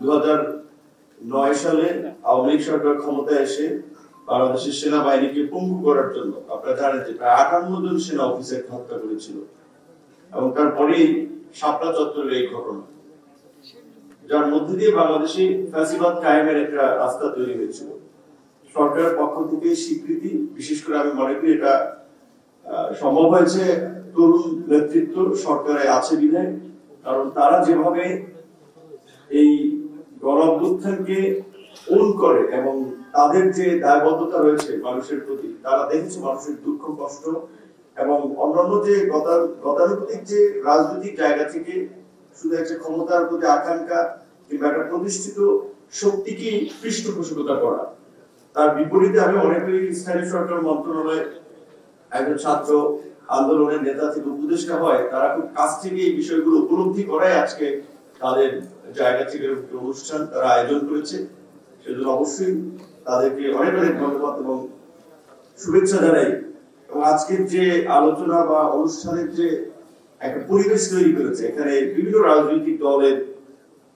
2009 সালে আওয়ামী লীগ সরকার ক্ষমতায় এসে বাংলাদেশের সেনাবাহিনীকে পঙ্গু করার জন্য আপনারা জানেন যে প্রায় 58 জন সেনা অফিসারকে হত্যা করেছিল, এবং তারপরেই শাপলা চত্বরের এই ঘটনা, যার মধ্যে দিয়ে বাংলাদেশে ফ্যাসিবাদ কায়েমের একটা রাস্তা তৈরি হয়েছিল। সরকারের পক্ষ থেকে স্বীকৃতি, বিশেষ করে আমি মনে করি এটা সম্ভব হয়েছে তরুণ নেতৃত্ব সরকারে আছে বিধায়, কারণ তারা যেভাবে এই গণ-অভ্যুত্থানকে ওন করে এবং তাদের যে দায়বদ্ধতা রয়েছে মানুষের প্রতি, তারা দেখেছে মানুষের দুঃখ কষ্ট এবং অন্যান্য যে গতানুগতিক যে রাজনৈতিক জায়গা থেকে শুধু একটা ক্ষমতার প্রতি আকাঙ্ক্ষা কিংবা একটা প্রতিষ্ঠিত শক্তিকে পৃষ্ঠপোষকতা করা, তার বিপরীতে আমি মনে করি স্থানীয় সরকার মন্ত্রণালয়ে একজন ছাত্র আন্দোলনের নেতা থেকে উপদেষ্টা হয়, তারা খুব কাছ থেকে এই বিষয়গুলো উপলব্ধি করায় আজকে তাদের জায়গা থেকে অনুষ্ঠান তারা আয়োজন করেছে। সেজন্য অবশ্যই তাদেরকে অনেক অনেক ধন্যবাদ এবং শুভেচ্ছা জানাই। এবং আজকের যে আলোচনা বা অনুষ্ঠানের যে একটা পরিবেশ তৈরি করেছে, এখানে বিভিন্ন রাজনৈতিক দলের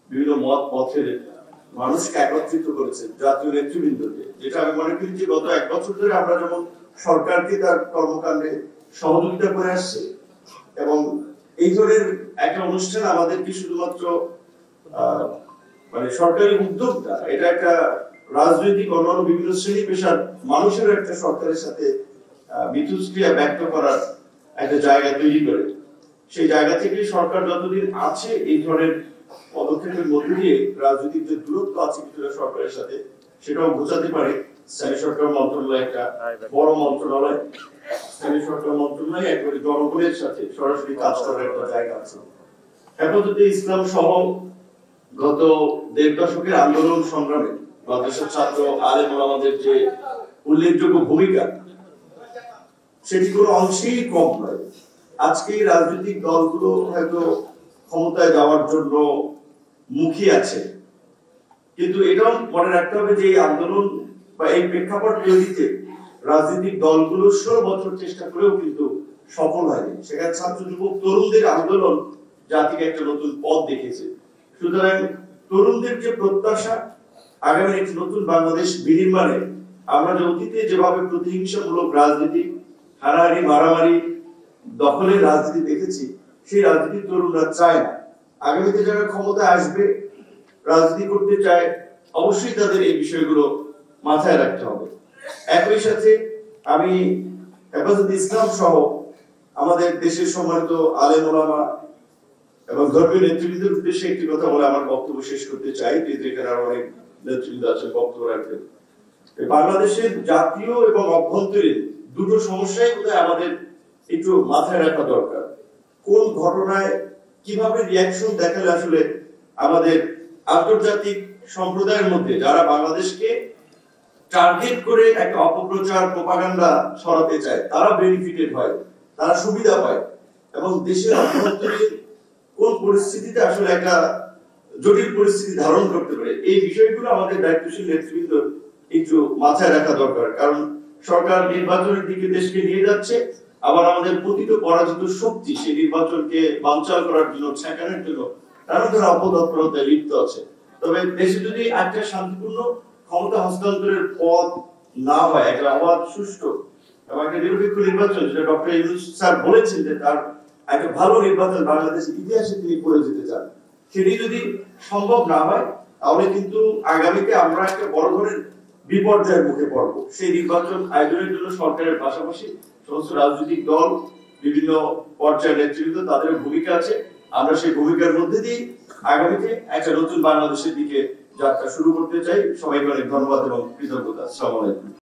বিভিন্ন মত পথের মানুষকে একত্রিত করেছে, জাতীয় নেতৃবৃন্দকে, যেটা আমি মনে করি যে গত 1 বছর ধরে আমরা যেমন সরকারকে তার কর্মকাণ্ডে সহযোগিতা করে আসছে, এবং এই ধরনের একটা অনুষ্ঠান আমাদেরকে শুধুমাত্র মানে সরকারি উদ্যোগটা, এটা একটা রাজনৈতিক অন্যান্য বিভিন্ন শ্রেণী পেশার মানুষের একটা সরকারের সাথে মিথস্ক্রিয়া ব্যক্ত করার একটা জায়গা তৈরি করে। সেই জায়গা থেকে সরকার যতদিন আছে এই ধরনের পদক্ষেপের মধ্যে দিয়ে রাজনৈতিক যে দূরত্ব আছে কিছুটা সরকারের সাথে, সেটাও বোঝাতে পারে। স্থানীয় সরকার মন্ত্রণালয় একটা বড় মন্ত্রণালয়, স্থানীয় সরকার মন্ত্রণালয় একবারে জনগণের সাথে সরাসরি কাজ করার একটা জায়গা আছে। হেফাজতে ইসলাম সহ গত 1.5 দশকের আন্দোলন সংগ্রামে বাংলাদেশের ছাত্র আলেম ওলামাদের যে উল্লেখযোগ্য ভূমিকা, সেটি কোনো অংশেই কম নয়। আজকে রাজনৈতিক দলগুলো হয়তো ক্ষমতায় যাওয়ার জন্য মুখী আছে, কিন্তু এটাও মনে রাখতে হবে যে এই আন্দোলন বা এই প্রেক্ষাপট তৈরিতে রাজনৈতিক দলগুলো 16 বছর চেষ্টা করেও কিন্তু সফল হয়নি। সেখানে ছাত্র যুবক তরুণদের আন্দোলন জাতিকে একটা নতুন পথ দেখেছে। সুতরাং তরুণদের যে প্রত্যাশা আগামী একটি নতুন বাংলাদেশ বিনির্মাণে, আমরা যে অতীতে যেভাবে প্রতিহিংসামূলক রাজনীতি, হানাহানি মারামারি দখলের রাজনীতি দেখেছি, সেই রাজনীতি তরুণরা চায় না। আগামীতে যারা ক্ষমতায় আসবে, রাজনীতি করতে চায়, অবশ্যই তাদের এই বিষয়গুলো মাথায় রাখতে হবে। একই সাথে আমি হেফাজতে ইসলাম সহ আমাদের দেশের সম্মানিত আলেম ওলামা এবং ধর্মীয় নেতৃবৃন্দের উদ্দেশ্যে একটি কথা বলে আমার বক্তব্য শেষ করতে চাই, যেখানে আরো অনেক নেতৃবৃন্দ আছেন বক্তব্য রাখবেন। বাংলাদেশের জাতীয় এবং অভ্যন্তরীণ দুটো সমস্যাই বোধহয় আমাদের একটু মাথায় রাখা দরকার। কোন ঘটনায় কিভাবে রিয়াকশন দেখালে আসলে আমাদের আন্তর্জাতিক সম্প্রদায়ের মধ্যে যারা বাংলাদেশকে টার্গেট করে একটা অপপ্রচার প্রপাগান্ডা ছড়াতে চায়, তারা বেনিফিটেড হয়, তারা সুবিধা পায়, এবং দেশের অভ্যন্তরীণ কোন পরিস্থিতিতে আসলে একটা জটিল পরিস্থিতি ধারণ করতে পারে, এই বিষয়গুলো আমাদের দায়িত্বশীল নেতৃবৃন্দ একটু মাথায় রাখা দরকার। কারণ সরকার নির্বাচনের দিকে দেশকে নিয়ে যাচ্ছে, আবার আমাদের পতিত পরাজিত শক্তি সেই নির্বাচনকে বানচাল করার জন্য, ঠেকানোর জন্য নানা ধরনের অপতৎপরতায় লিপ্ত আছে। তবে দেশে যদি একটা শান্তিপূর্ণ ক্ষমতা হস্তান্তরের পথ না হয়, একটা অবাধ, সুষ্ঠু এবং একটা নিরপেক্ষ নির্বাচন, যেটা ডক্টর ইউনূস স্যার বলেছেন যে তার একটা ভালো নির্বাচন বাংলাদেশের ইতিহাসে তিনি করে যেতে চান, সেটি যদি সম্ভব না হয়, তাহলে কিন্তু আগামীতে আমরা একটা বড় ধরনের বিপর্যয়ের মুখে পড়ব। সেই নির্বাচন আয়োজনের জন্য সরকারের পাশাপাশি সমস্ত রাজনৈতিক দল, বিভিন্ন পর্যায়ের নেতৃবৃন্দ, তাদের ভূমিকা আছে। আমরা সেই ভূমিকার মধ্যে দিয়ে আগামীতে একটা নতুন বাংলাদেশের দিকে যাত্রা শুরু করতে চাই। সবাইকে অনেক ধন্যবাদ এবং কৃতজ্ঞতা। আসসালামু আলাইকুম।